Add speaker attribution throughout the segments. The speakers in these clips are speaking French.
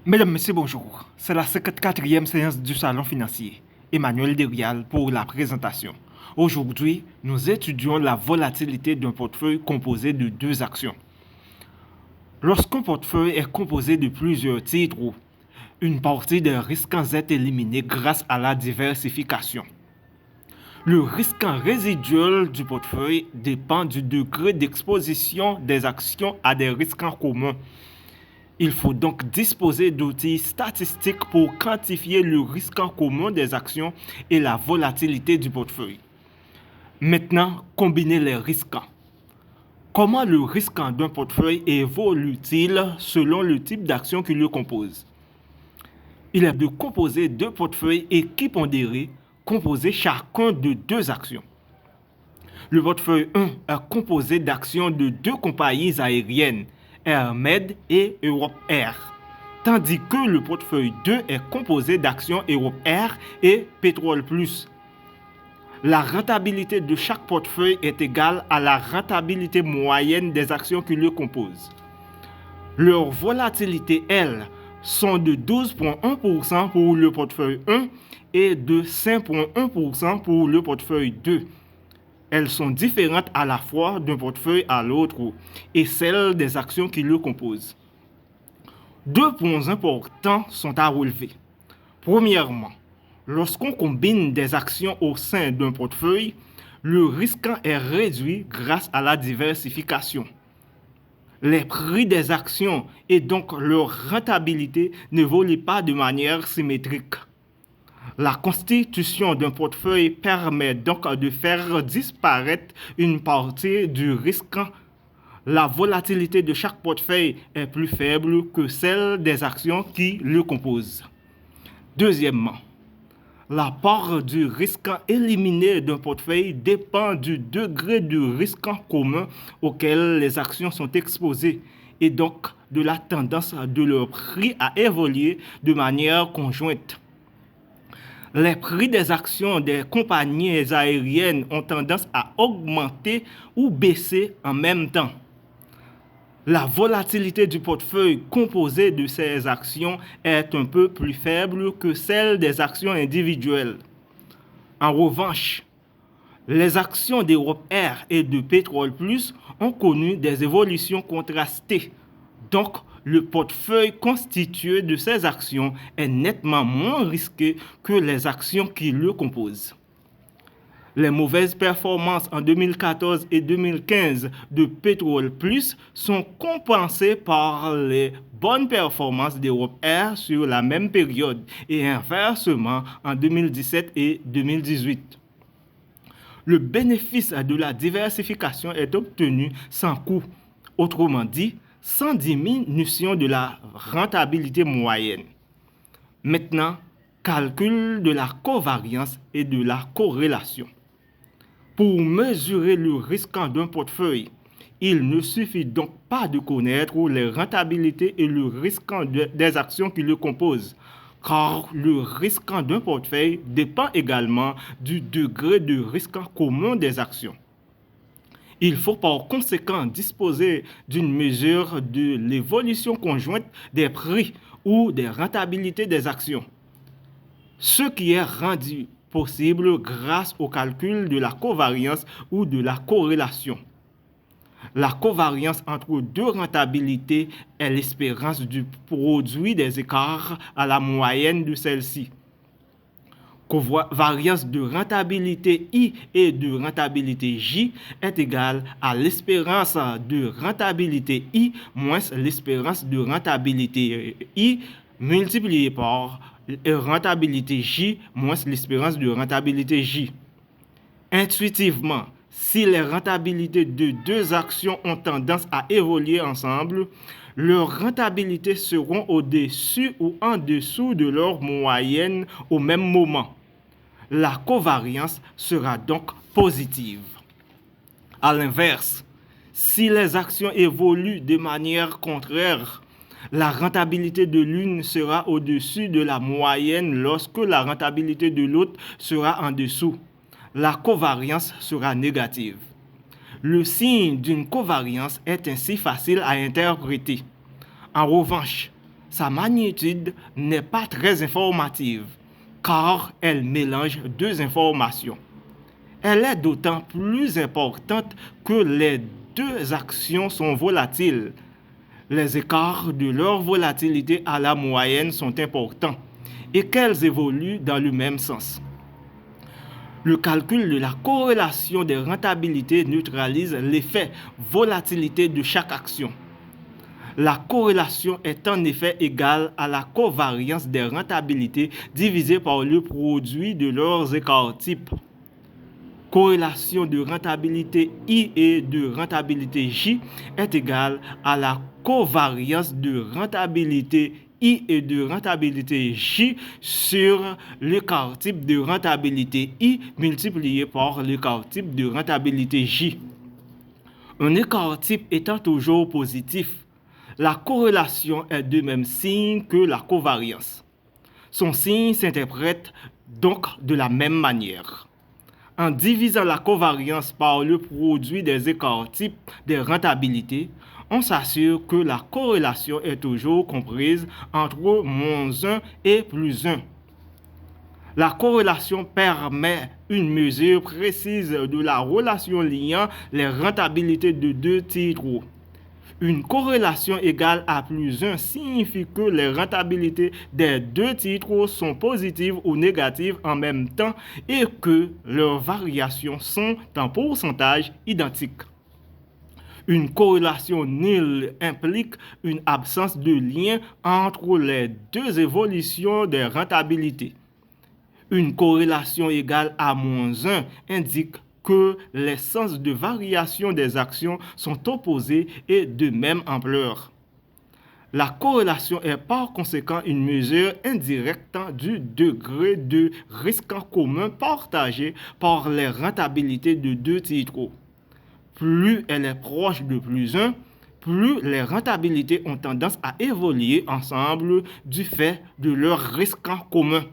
Speaker 1: Mesdames, Messieurs, bonjour. C'est la 54e séance du Salon financier. Emmanuel Derial pour la présentation. Aujourd'hui, nous étudions la volatilité d'un portefeuille composé de deux actions. Lorsqu'un portefeuille est composé de plusieurs titres, une partie des risques est éliminée grâce à la diversification. Le risque résiduel du portefeuille dépend du degré d'exposition des actions à des risques communs. Il faut donc disposer d'outils statistiques pour quantifier le risque commun des actions et la volatilité du portefeuille. Maintenant, combiner les risques. Comment le risque d'un portefeuille évolue-t-il selon le type d'action qui le compose? Il est de composer deux portefeuilles équipondérés composés chacun de deux actions. Le portefeuille 1 est composé d'actions de deux compagnies aériennes, Air Med et Europe Air, tandis que le portefeuille 2 est composé d'actions Europe Air et Pétrole Plus. La rentabilité de chaque portefeuille est égale à la rentabilité moyenne des actions qui le composent. Leurs volatilités, elles, sont de 12,1% pour le portefeuille 1 et de 5,1% pour le portefeuille 2. Elles sont différentes à la fois d'un portefeuille à l'autre et celles des actions qui le composent. Deux points importants sont à relever. Premièrement, lorsqu'on combine des actions au sein d'un portefeuille, le risque est réduit grâce à la diversification. Les prix des actions et donc leur rentabilité n'évoluent pas de manière symétrique. La constitution d'un portefeuille permet donc de faire disparaître une partie du risque. La volatilité de chaque portefeuille est plus faible que celle des actions qui le composent. Deuxièmement, la part du risque éliminé d'un portefeuille dépend du degré de risque commun auquel les actions sont exposées et donc de la tendance de leur prix à évoluer de manière conjointe. Les prix des actions des compagnies aériennes ont tendance à augmenter ou baisser en même temps. La volatilité du portefeuille composé de ces actions est un peu plus faible que celle des actions individuelles. En revanche, les actions d'Europe Air et de Pétrole Plus ont connu des évolutions contrastées. Donc, le portefeuille constitué de ces actions est nettement moins risqué que les actions qui le composent. Les mauvaises performances en 2014 et 2015 de Pétrole Plus sont compensées par les bonnes performances d'Europe Air sur la même période et inversement en 2017 et 2018. Le bénéfice de la diversification est obtenu sans coût, autrement dit, sans diminution de la rentabilité moyenne. Maintenant, calcul de la covariance et de la corrélation. Pour mesurer le risque d'un portefeuille, il ne suffit donc pas de connaître les rentabilités et le risque des actions qui le composent, car le risque d'un portefeuille dépend également du degré de risque commun des actions. Il faut par conséquent disposer d'une mesure de l'évolution conjointe des prix ou des rentabilités des actions, ce qui est rendu possible grâce au calcul de la covariance ou de la corrélation. La covariance entre deux rentabilités est l'espérance du produit des écarts à la moyenne de celle-ci. Covariance de rentabilité I et de rentabilité J est égale à l'espérance de rentabilité I moins l'espérance de rentabilité I multiplié par rentabilité J moins l'espérance de rentabilité J. Intuitivement, si les rentabilités de deux actions ont tendance à évoluer ensemble, leurs rentabilités seront au-dessus ou en dessous de leur moyenne au même moment. La covariance sera donc positive. À l'inverse, si les actions évoluent de manière contraire, la rentabilité de l'une sera au-dessus de la moyenne lorsque la rentabilité de l'autre sera en dessous. La covariance sera négative. Le signe d'une covariance est ainsi facile à interpréter. En revanche, sa magnitude n'est pas très informative, car elle mélange deux informations. Elle est d'autant plus importante que les deux actions sont volatiles. Les écarts de leur volatilité à la moyenne sont importants et qu'elles évoluent dans le même sens. Le calcul de la corrélation des rentabilités neutralise l'effet volatilité de chaque action. La corrélation est en effet égale à la covariance des rentabilités divisée par le produit de leurs écarts types. Corrélation de rentabilité I et de rentabilité J est égale à la covariance de rentabilité I et de rentabilité J sur l'écart type de rentabilité I multiplié par l'écart type de rentabilité J. Un écart type étant toujours positif, la corrélation est de même signe que la covariance. Son signe s'interprète donc de la même manière. En divisant la covariance par le produit des écarts types des rentabilités, on s'assure que la corrélation est toujours comprise entre -1 et +1. La corrélation permet une mesure précise de la relation liant les rentabilités de deux titres. Une corrélation égale à +1 signifie que les rentabilités des deux titres sont positives ou négatives en même temps et que leurs variations sont en pourcentage identiques. Une corrélation nulle implique une absence de lien entre les deux évolutions des rentabilités. Une corrélation égale à -1 indique que les sens de variation des actions sont opposés et de même ampleur. La corrélation est par conséquent une mesure indirecte du degré de risque en commun partagé par les rentabilités de deux titres. Plus elle est proche de +1, plus les rentabilités ont tendance à évoluer ensemble du fait de leur risque en commun.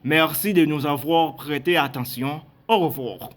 Speaker 1: Merci de nous avoir prêté attention. Au revoir.